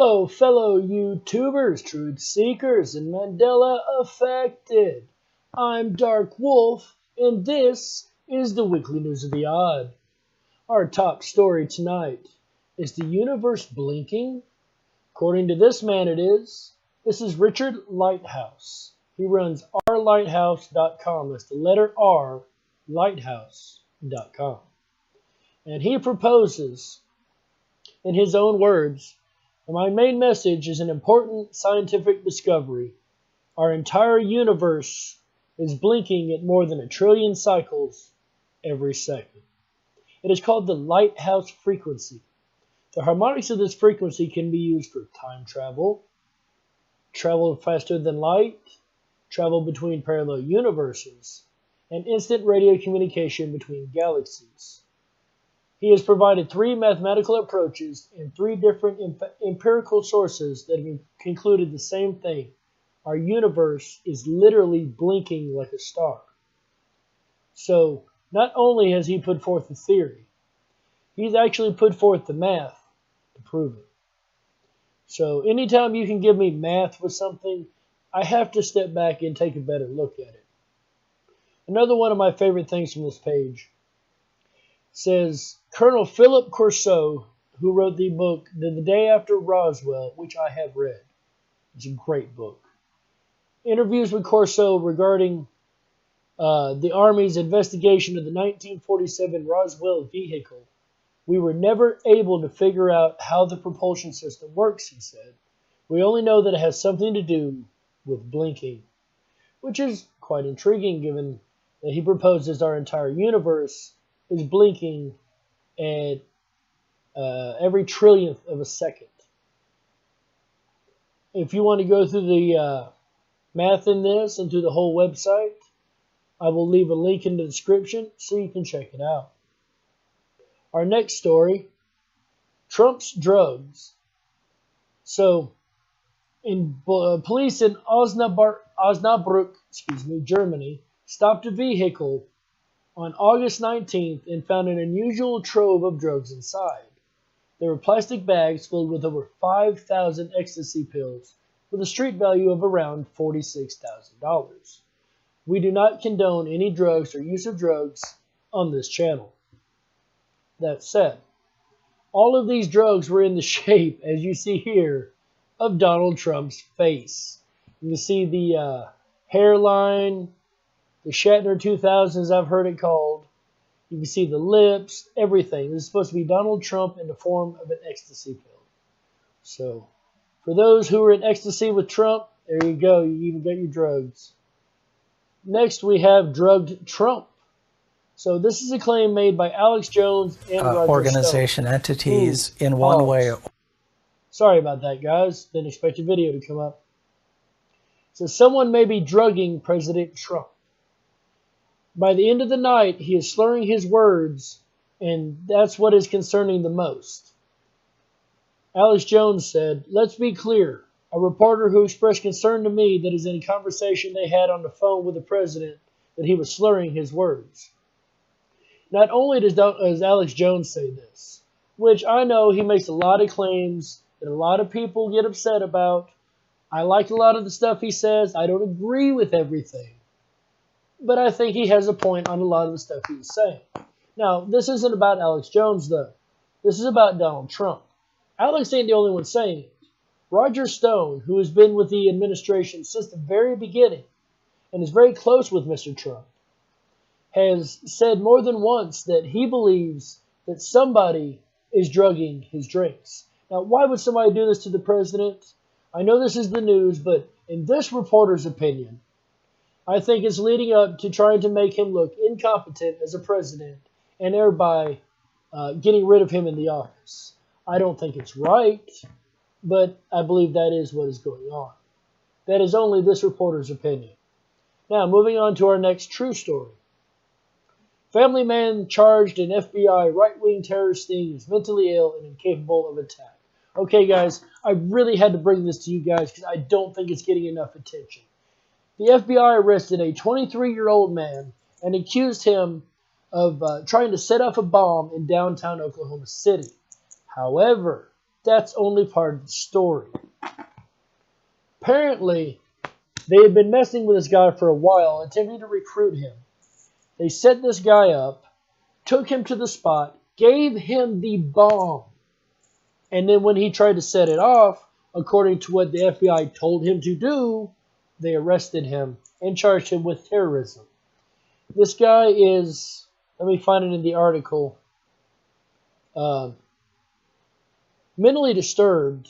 Hello, fellow YouTubers, truth seekers, and Mandela affected. I'm Darkwolf, and this is the Weekly News of the Odd. Our top story tonight is the universe blinking? According to this man, it is. This is Richard Lighthouse. He runs rlighthouse.com. That's the letter R, lighthouse.com. And he proposes, in his own words, my main message is an important scientific discovery. Our entire universe is blinking at more than 1 trillion cycles every second. It is called the lighthouse frequency. The harmonics of this frequency can be used for time travel, travel faster than light, travel between parallel universes, and instant radio communication between galaxies. He has provided 3 mathematical approaches and 3 different empirical sources that have concluded the same thing. Our universe is literally blinking like a star. So, not only has he put forth the theory, he's actually put forth the math to prove it. So, anytime you can give me math with something, I have to step back and take a better look at it. Another one of my favorite things from this page says, Colonel Philip Corso, who wrote the book The Day After Roswell, which I have read. It's a great book. Interviews with Corso regarding the Army's investigation of the 1947 Roswell vehicle. We were never able to figure out how the propulsion system works, he said. We only know that it has something to do with blinking, which is quite intriguing given that he proposes our entire universe is blinking at every trillionth of a second. If you want to go through the math in this and through the whole website, I will leave a link in the description so you can check it out. Our next story, Trump's drugs. So, police in Osnabrück, Germany, stopped a vehicle on August 19th and found an unusual trove of drugs inside. There were plastic bags filled with over 5,000 ecstasy pills with a street value of around $46,000. We do not condone any drugs or use of drugs on this channel. That said, all of these drugs were in the shape, as you see here, of Donald Trump's face. You can see the hairline, the Shatner 2000s, I've heard it called. You can see the lips, everything. This is supposed to be Donald Trump in the form of an ecstasy pill. So, for those who are in ecstasy with Trump, there you go. You even got your drugs. Next, we have drugged Trump. So, this is a claim made by Alex Jones and Roger organization Stone. entities in one way. Sorry about that, guys. Didn't expect a video to come up. So, someone may be drugging President Trump. By the end of the night, he is slurring his words, and that's what is concerning the most. Alex Jones said, let's be clear. A reporter who expressed concern to me that is in a conversation they had on the phone with the president that he was slurring his words. Not only does Alex Jones say this, which I know he makes a lot of claims that a lot of people get upset about. I like a lot of the stuff he says. I don't agree with everything. But I think he has a point on a lot of the stuff he's saying. Now, this isn't about Alex Jones, though. This is about Donald Trump. Alex ain't the only one saying it. Roger Stone, who has been with the administration since the very beginning and is very close with Mr. Trump, has said more than once that he believes that somebody is drugging his drinks. Now, why would somebody do this to the president? I know this is the news, but in this reporter's opinion, I think it's leading up to trying to make him look incompetent as a president and thereby getting rid of him in the office. I don't think it's right, but I believe that is what is going on. That is only this reporter's opinion. Now, moving on to our next true story. Family man charged in FBI right-wing terrorist sting is mentally ill and incapable of attack. Okay, guys, I really had to bring this to you guys because I don't think it's getting enough attention. The FBI arrested a 23-year-old man and accused him of trying to set off a bomb in downtown Oklahoma City. However, that's only part of the story. Apparently, they had been messing with this guy for a while, attempting to recruit him. They set this guy up, took him to the spot, gave him the bomb. And then when he tried to set it off, according to what the FBI told him to do, they arrested him and charged him with terrorism. This guy is, let me find it in the article, mentally disturbed,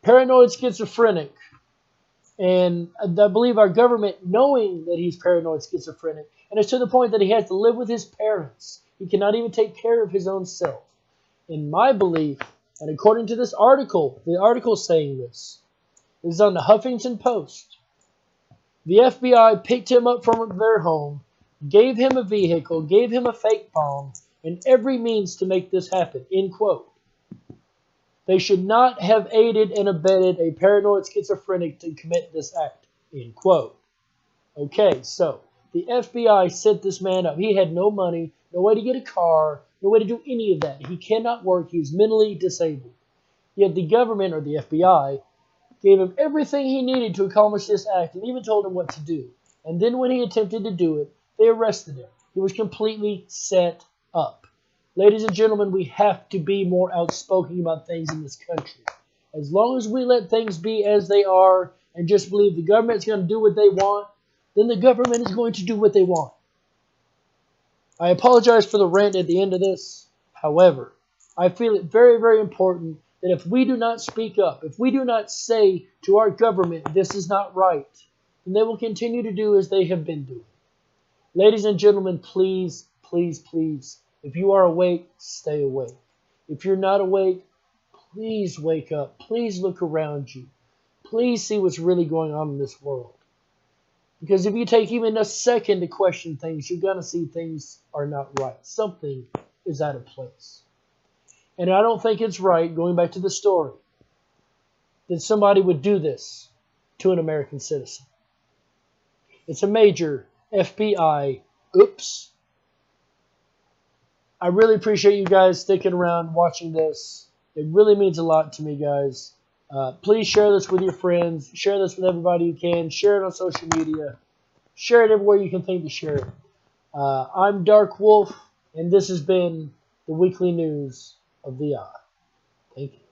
paranoid schizophrenic, and I believe our government, knowing that he's paranoid schizophrenic, and it's to the point that he has to live with his parents. He cannot even take care of his own self. In my belief, and according to this article, the article saying this is on the Huffington Post. The FBI picked him up from their home, gave him a vehicle, gave him a fake bomb, and every means to make this happen, end quote. They should not have aided and abetted a paranoid schizophrenic to commit this act, end quote. Okay, so the FBI set this man up. He had no money, no way to get a car, no way to do any of that. He cannot work. He's mentally disabled. Yet the government, or the FBI, gave him everything he needed to accomplish this act and even told him what to do. And then when he attempted to do it, they arrested him. He was completely set up. Ladies and gentlemen, we have to be more outspoken about things in this country. As long as we let things be as they are and just believe the government's going to do what they want, then the government is going to do what they want. I apologize for the rant at the end of this. However, I feel it very, very important that if we do not speak up, if we do not say to our government, this is not right, then they will continue to do as they have been doing. Ladies and gentlemen, please, please, please, if you are awake, stay awake. If you're not awake, please wake up. Please look around you. Please see what's really going on in this world. Because if you take even a second to question things, you're going to see things are not right. Something is out of place. And I don't think it's right, going back to the story, that somebody would do this to an American citizen. It's a major FBI oops. I really appreciate you guys sticking around watching this. It really means a lot to me, guys. Please share this with your friends. Share this with everybody you can. Share it on social media. Share it everywhere you can think to share it. I'm Darkwolf, and this has been the weekly news of the Eye. Thank you.